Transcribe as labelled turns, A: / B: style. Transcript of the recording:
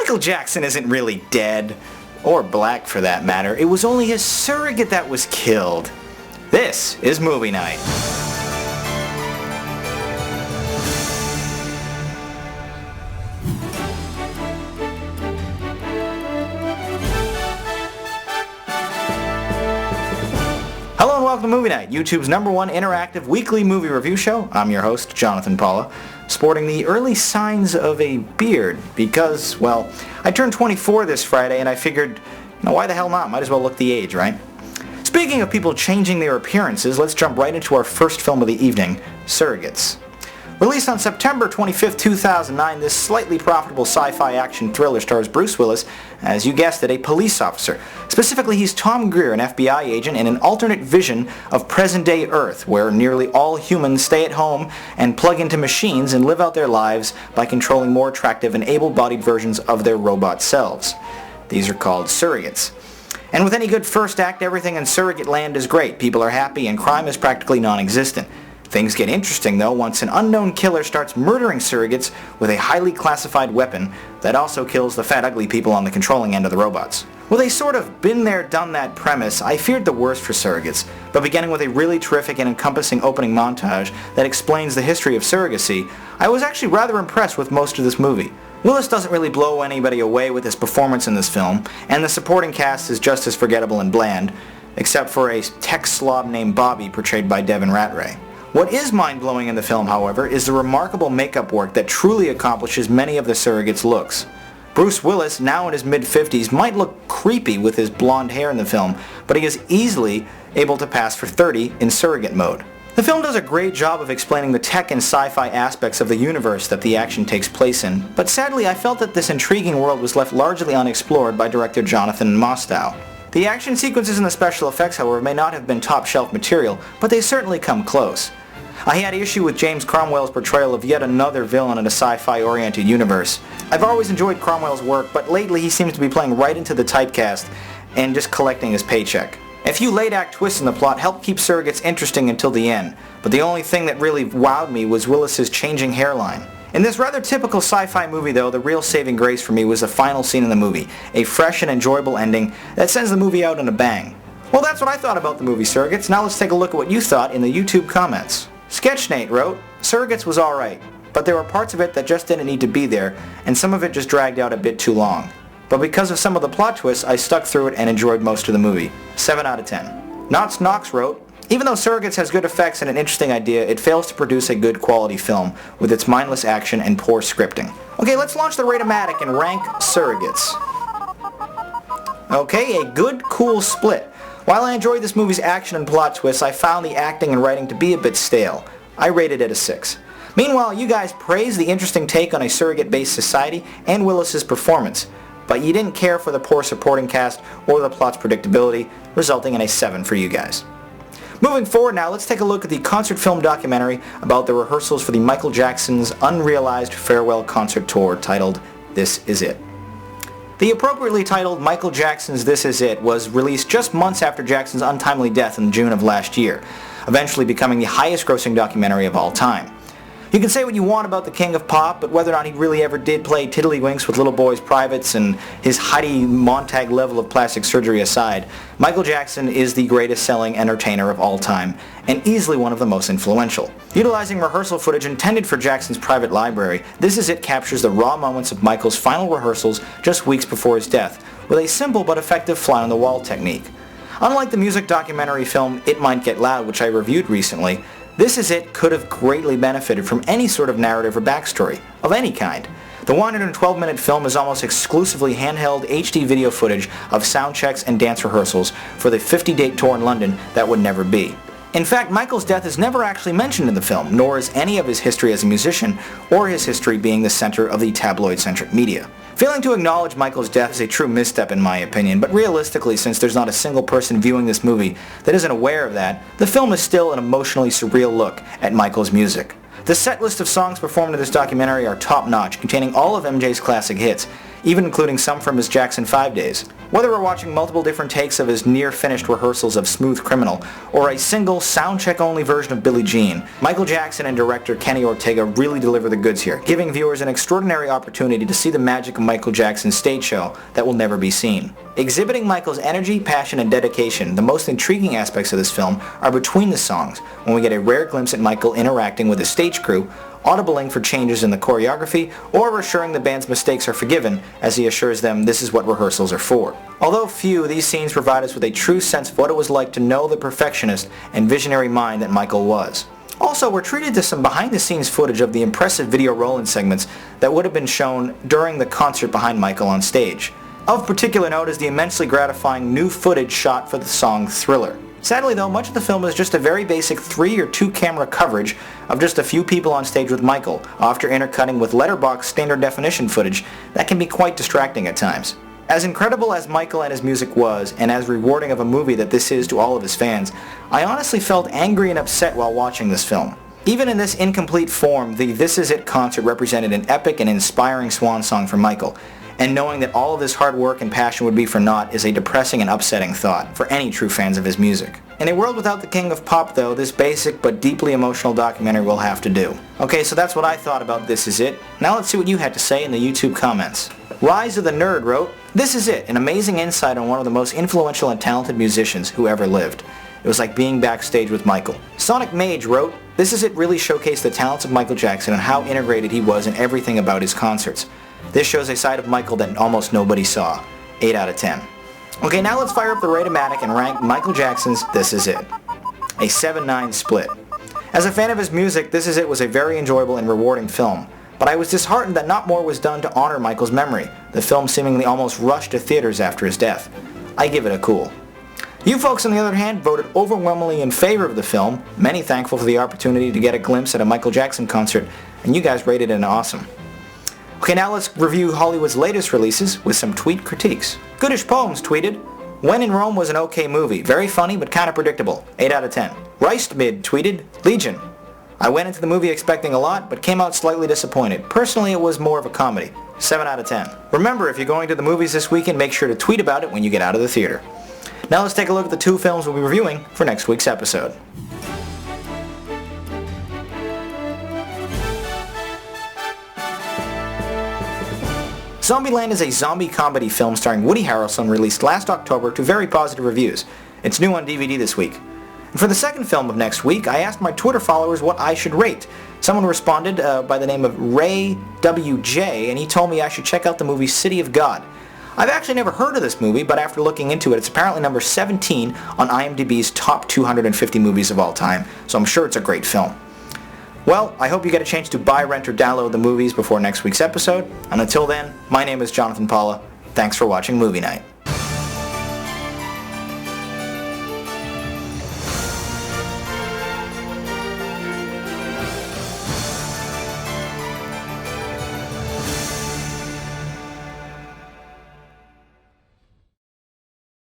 A: Michael Jackson isn't really dead, or black for that matter. It was only his surrogate that was killed. This is Movie Night. Hello and welcome to Movie Night, YouTube's #1 interactive weekly movie review show. I'm your host, Jonathan Paula, sporting the early signs of a beard because, well, I turned 24 this Friday and I figured, why the hell not? Might as well look the age, right? Speaking of people changing their appearances, let's jump right into our first film of the evening, Surrogates. Released on September 25th, 2009, this slightly profitable sci-fi action thriller stars Bruce Willis as, you guessed it, a police officer. Specifically, he's Tom Greer, an FBI agent in an alternate vision of present-day Earth, where nearly all humans stay at home and plug into machines and live out their lives by controlling more attractive and able-bodied versions of their robot selves. These are called surrogates. And with any good first act, everything in surrogate land is great. People are happy and crime is practically non-existent. Things get interesting though once an unknown killer starts murdering surrogates with a highly classified weapon that also kills the fat ugly people on the controlling end of the robots. With a sort of been there done that premise, I feared the worst for Surrogates, but beginning with a really terrific and encompassing opening montage that explains the history of surrogacy, I was actually rather impressed with most of this movie. Willis doesn't really blow anybody away with his performance in this film, and the supporting cast is just as forgettable and bland, except for a tech slob named Bobby portrayed by Devin Ratray. What is mind-blowing in the film, however, is the remarkable makeup work that truly accomplishes many of the surrogates' looks. Bruce Willis, now in his mid-50s, might look creepy with his blonde hair in the film, but he is easily able to pass for 30 in surrogate mode. The film does a great job of explaining the tech and sci-fi aspects of the universe that the action takes place in, but sadly I felt that this intriguing world was left largely unexplored by director Jonathan Paula. The action sequences and the special effects, however, may not have been top-shelf material, but they certainly come close. I had issue with James Cromwell's portrayal of yet another villain in a sci-fi-oriented universe. I've always enjoyed Cromwell's work, but lately he seems to be playing right into the typecast and just collecting his paycheck. A few late-act twists in the plot helped keep Surrogates interesting until the end, but the only thing that really wowed me was Willis's changing hairline. In this rather typical sci-fi movie though, the real saving grace for me was the final scene in the movie, a fresh and enjoyable ending that sends the movie out in a bang. Well, that's what I thought about the movie Surrogates. Now let's take a look at what you thought in the YouTube comments. Sketchnate wrote, Surrogates was alright, but there were parts of it that just didn't need to be there, and some of it just dragged out a bit too long. But because of some of the plot twists, I stuck through it and enjoyed most of the movie. 7 out of 10. Knots Knox wrote, even though Surrogates has good effects and an interesting idea, it fails to produce a good quality film, with its mindless action and poor scripting. Okay, let's launch the Rate-O-Matic and rank Surrogates. Okay, a good, cool split. While I enjoyed this movie's action and plot twists, I found the acting and writing to be a bit stale. I rated it a 6. Meanwhile, you guys praised the interesting take on a surrogate-based society and Willis's performance, but you didn't care for the poor supporting cast or the plot's predictability, resulting in a 7 for you guys. Moving forward now, let's take a look at the concert film documentary about the rehearsals for the Michael Jackson's unrealized farewell concert tour titled This Is It. The appropriately titled Michael Jackson's This Is It was released just months after Jackson's untimely death in June of last year, eventually becoming the highest-grossing documentary of all time. You can say what you want about the king of pop, but whether or not he really ever did play tiddlywinks with little boys' privates and his Heidi Montag level of plastic surgery aside, Michael Jackson is the greatest-selling entertainer of all time, and easily one of the most influential. Utilizing rehearsal footage intended for Jackson's private library, This Is It captures the raw moments of Michael's final rehearsals just weeks before his death, with a simple but effective fly-on-the-wall technique. Unlike the music documentary film It Might Get Loud, which I reviewed recently, This Is It could have greatly benefited from any sort of narrative or backstory, of any kind. The 112-minute film is almost exclusively handheld HD video footage of sound checks and dance rehearsals for the 50-date tour in London that would never be. In fact, Michael's death is never actually mentioned in the film, nor is any of his history as a musician, or his history being the center of the tabloid-centric media. Failing to acknowledge Michael's death is a true misstep in my opinion, but realistically, since there's not a single person viewing this movie that isn't aware of that, the film is still an emotionally surreal look at Michael's music. The set list of songs performed in this documentary are top-notch, containing all of MJ's classic hits, even including some from his Jackson 5 days. Whether we're watching multiple different takes of his near-finished rehearsals of Smooth Criminal, or a single soundcheck-only version of Billie Jean, Michael Jackson and director Kenny Ortega really deliver the goods here, giving viewers an extraordinary opportunity to see the magic of Michael Jackson's stage show that will never be seen. Exhibiting Michael's energy, passion, and dedication, the most intriguing aspects of this film are between the songs, when we get a rare glimpse at Michael interacting with his stage crew, audibling for changes in the choreography, or assuring the band's mistakes are forgiven as he assures them this is what rehearsals are for. Although few, these scenes provide us with a true sense of what it was like to know the perfectionist and visionary mind that Michael was. Also, we're treated to some behind-the-scenes footage of the impressive video roll-in segments that would have been shown during the concert behind Michael on stage. Of particular note is the immensely gratifying new footage shot for the song Thriller. Sadly though, much of the film is just a very basic 3 or 2 camera coverage of just a few people on stage with Michael, after intercutting with letterbox standard definition footage that can be quite distracting at times. As incredible as Michael and his music was, and as rewarding of a movie that this is to all of his fans, I honestly felt angry and upset while watching this film. Even in this incomplete form, the This Is It concert represented an epic and inspiring swan song for Michael, and knowing that all of his hard work and passion would be for naught is a depressing and upsetting thought for any true fans of his music. In a world without the king of pop though, this basic but deeply emotional documentary will have to do. Okay, so that's what I thought about This Is It. Now let's see what you had to say in the YouTube comments. Rise of the Nerd wrote, "This is it, an amazing insight on one of the most influential and talented musicians who ever lived. It was like being backstage with Michael." Sonic Mage wrote, "This Is It really showcased the talents of Michael Jackson and how integrated he was in everything about his concerts. This shows a side of Michael that almost nobody saw. 8 out of 10. Okay, now let's fire up the Rate-O-Matic and rank Michael Jackson's This Is It. A 7-9 split. As a fan of his music, This Is It was a very enjoyable and rewarding film, but I was disheartened that not more was done to honor Michael's memory. The film seemingly almost rushed to theaters after his death. I give it a cool. You folks, on the other hand, voted overwhelmingly in favor of the film, many thankful for the opportunity to get a glimpse at a Michael Jackson concert, and you guys rated it an awesome. Okay, now let's review Hollywood's latest releases with some tweet critiques. Goodish Poems tweeted, "When in Rome was an okay movie, very funny but kinda predictable, 8 out of 10. Reistmid tweeted, "Legion. I went into the movie expecting a lot, but came out slightly disappointed. Personally, it was more of a comedy, 7 out of 10. Remember, if you're going to the movies this weekend, make sure to tweet about it when you get out of the theater." Now let's take a look at the 2 films we'll be reviewing for next week's episode. Zombieland is a zombie comedy film starring Woody Harrelson released last October to very positive reviews. It's new on DVD this week. And for the second film of next week, I asked my Twitter followers what I should rate. Someone responded by the name of Ray WJ, and he told me I should check out the movie City of God. I've actually never heard of this movie, but after looking into it, it's apparently number 17 on IMDb's top 250 movies of all time, so I'm sure it's a great film. Well, I hope you get a chance to buy, rent, or download the movies before next week's episode, and until then, my name is Jonathan Paula. Thanks for watching Movie Night.